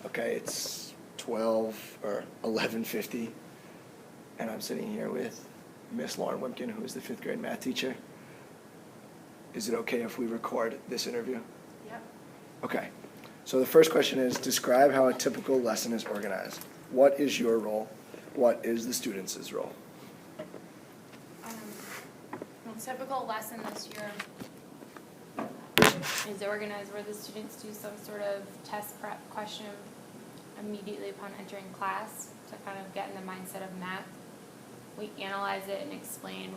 Okay, it's 12 or 11:50, and I'm sitting here with Miss Lauren Wiemken, who is the 5th grade math teacher. Is it okay if we record this interview? Yep. Okay. So the first question is, describe how a typical lesson is organized. What is your role? What is the students' role? A typical lesson this year is organized where the students do some sort of test prep question immediately upon entering class to kind of get in the mindset of math. We analyze it and explain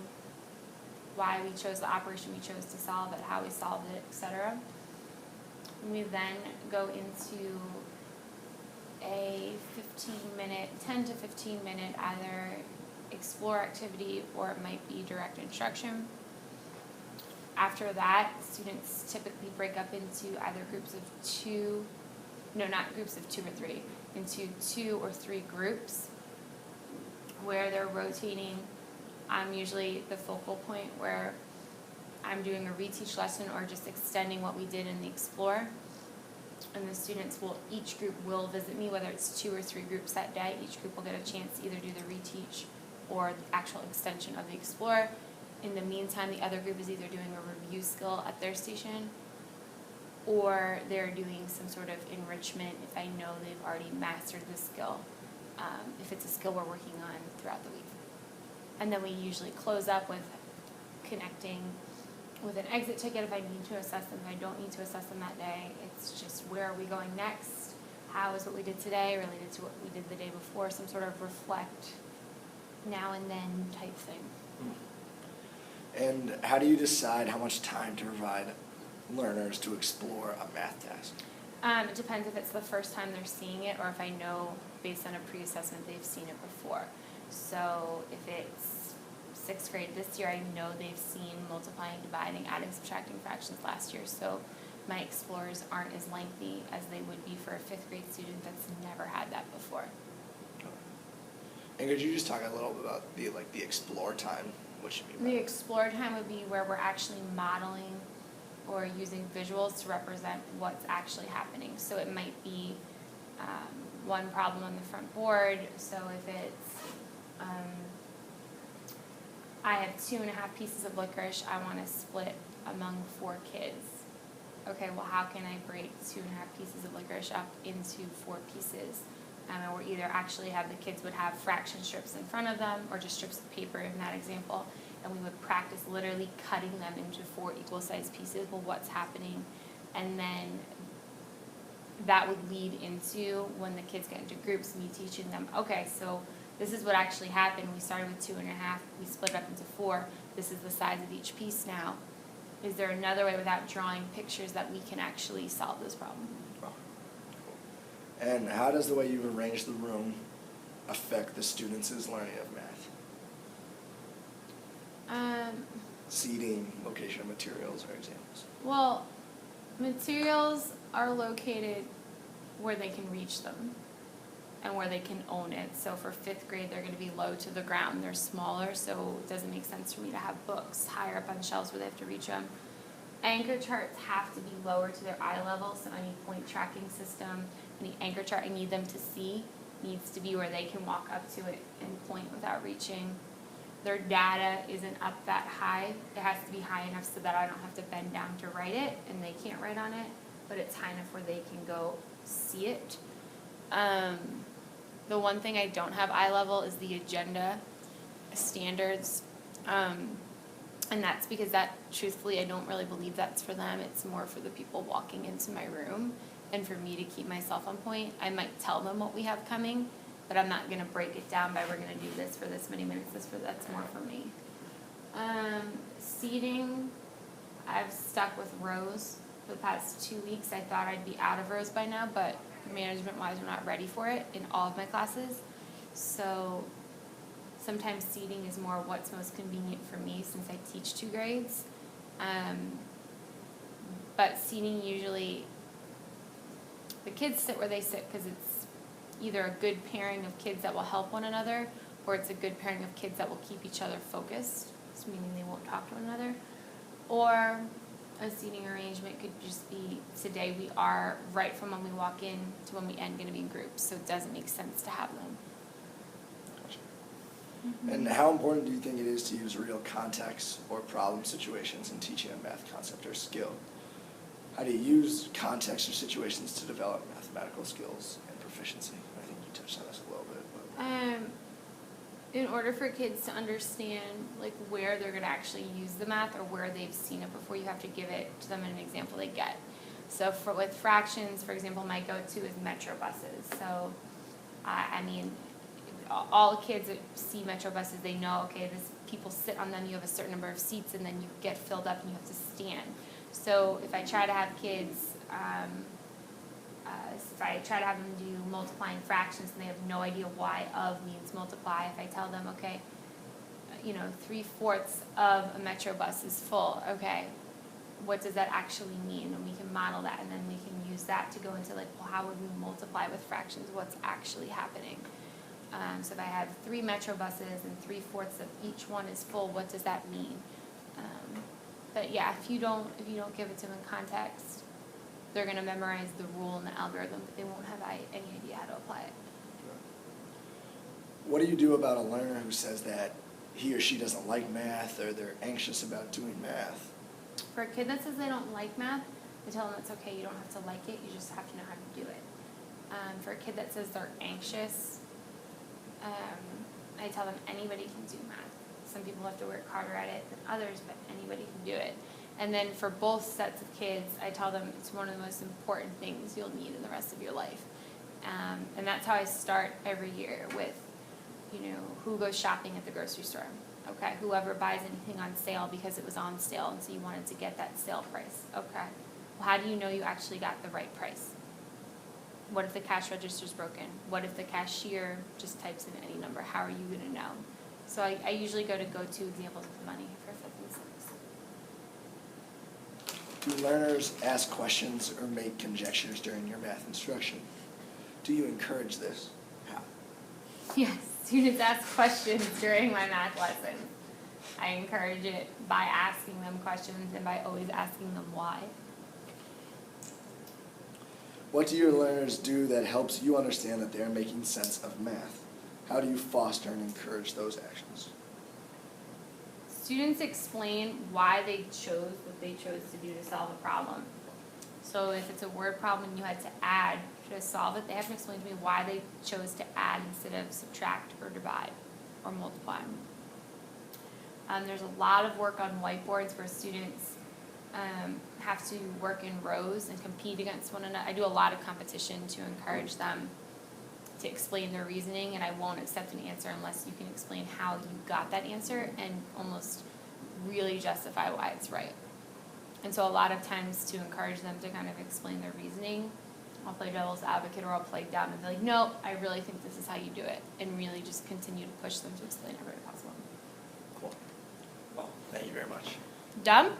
why we chose the operation we chose to solve it, how we solved it, etc. We then go into a 10 to 15 minute either explore activity or it might be direct instruction. After that, students typically break up into either groups of two, no, not groups of 2 or 3, into 2 or 3 groups where they're rotating. I'm usually the focal point where I'm doing a reteach lesson or just extending what we did in the Explore. And the students will, each group will visit me, whether it's 2 or 3 groups that day. Each group will get a chance to either do the reteach or the actual extension of the Explore. In the meantime, the other group is either doing a review skill at their station or they're doing some sort of enrichment if I know they've already mastered the skill, if it's a skill we're working on throughout the week. And then we usually close up with connecting with an exit ticket if I need to assess them, if I don't need to assess them that day. It's just where are we going next? How is what we did today related to what we did the day before? Some sort of reflect now and then type thing. And how do you decide how much time to provide learners to explore a math task? It depends if it's the first time they're seeing it or if I know based on a pre-assessment they've seen it before. So if it's 6th grade this year, I know they've seen multiplying, dividing, adding, subtracting fractions last year. So my explorers aren't as lengthy as they would be for a 5th grade student that's never had that before. And could you just talk a little bit about the explore time? What you mean by The that? explore time would be where we're actually modeling or using visuals to represent what's actually happening. So it might be one problem on the front board. So if it's I have 2.5 pieces of licorice I want to split among 4 kids. Okay, well how can I break 2.5 pieces of licorice up into 4 pieces? Or either actually have the kids would have fraction strips in front of them or just strips of paper in that example, and we would practice literally cutting them into 4 equal sized pieces. Well, what's happening? And then that would lead into when the kids get into groups, me teaching them, okay, so this is what actually happened. We started with 2.5, we split it up into 4. This is the size of each piece now. Is there another way without drawing pictures that we can actually solve this problem? And how does the way you've arranged the room affect the students' learning of math? Seating, location of materials are examples. Well, materials are located where they can reach them and where they can own it. So for 5th grade, they're going to be low to the ground. They're smaller, so it doesn't make sense for me to have books higher up on shelves where they have to reach them. Anchor charts have to be lower to their eye level, so any point tracking system, any anchor chart I need them to see needs to be where they can walk up to it and point without reaching. Their data isn't up that high. It has to be high enough so that I don't have to bend down to write it, and they can't write on it, but it's high enough where they can go see it. The one thing I don't have eye level is the agenda standards. And that's because that, truthfully, I don't really believe that's for them. It's more for the people walking into my room and for me to keep myself on point. I might tell them what we have coming, but I'm not going to break it down by we're going to do this for this many minutes, that's more for me. Seating, I've stuck with rows for the past 2 weeks. I thought I'd be out of rows by now, but management-wise, we're not ready for it in all of my classes. So sometimes seating is more what's most convenient for me since I teach 2 grades. But seating usually, the kids sit where they sit because it's either a good pairing of kids that will help one another or it's a good pairing of kids that will keep each other focused, meaning they won't talk to one another. Or a seating arrangement could just be, today we are, right from when we walk in to when we end, gonna be in groups, so it doesn't make sense to have them. Gotcha. And how important do you think it is to use real context or problem situations in teaching a math concept or skill? How do you use context or situations to develop mathematical skills and proficiency? I think you touched on this a little bit. But. In order for kids to understand like where they're gonna actually use the math or where they've seen it before, you have to give it to them in an example they get. So with fractions, for example, my go-to is Metro buses. So, I mean, all kids that see Metro buses, they know, okay, people sit on them, you have a certain number of seats, and then you get filled up and you have to stand. So if I try to have kids, if I try to have them do multiplying fractions and they have no idea why of means multiply, if I tell them, okay, 3/4 of a Metro bus is full, okay, what does that actually mean? And we can model that, and then we can use that to go into like, well, how would we multiply with fractions? What's actually happening? So if I have 3 Metro buses and 3/4 of each one is full, what does that mean? But yeah, if you don't give it to them in context, they're going to memorize the rule and the algorithm, but they won't have any idea how to apply it. What do you do about a learner who says that he or she doesn't like math or they're anxious about doing math? For a kid that says they don't like math, I tell them it's okay, you don't have to like it, you just have to know how to do it. For a kid that says they're anxious, I tell them anybody can do math. Some people have to work harder at it than others, but anybody can do it. And then for both sets of kids, I tell them it's one of the most important things you'll need in the rest of your life. And that's how I start every year with, who goes shopping at the grocery store? Okay, whoever buys anything on sale because it was on sale and so you wanted to get that sale price. Okay, well, how do you know you actually got the right price? What if the cash register's broken? What if the cashier just types in any number? How are you going to know? So I usually go to go-to examples with money for 5th and 6th. Do learners ask questions or make conjectures during your math instruction? Do you encourage this? How? Yes, students ask questions during my math lessons. I encourage it by asking them questions and by always asking them why. What do your learners do that helps you understand that they're making sense of math? How do you foster and encourage those actions? Students explain why they chose what they chose to do to solve a problem. So if it's a word problem and you had to add to solve it, they have to explain to me why they chose to add instead of subtract or divide or multiply. There's a lot of work on whiteboards where students have to work in rows and compete against one another. I do a lot of competition to encourage them to explain their reasoning, and I won't accept an answer unless you can explain how you got that answer and almost really justify why it's right. And so a lot of times to encourage them to kind of explain their reasoning, I'll play devil's advocate or I'll play dumb and be like, no, I really think this is how you do it, and really just continue to push them to explain every way possible. Cool. Well, thank you very much. Dumb?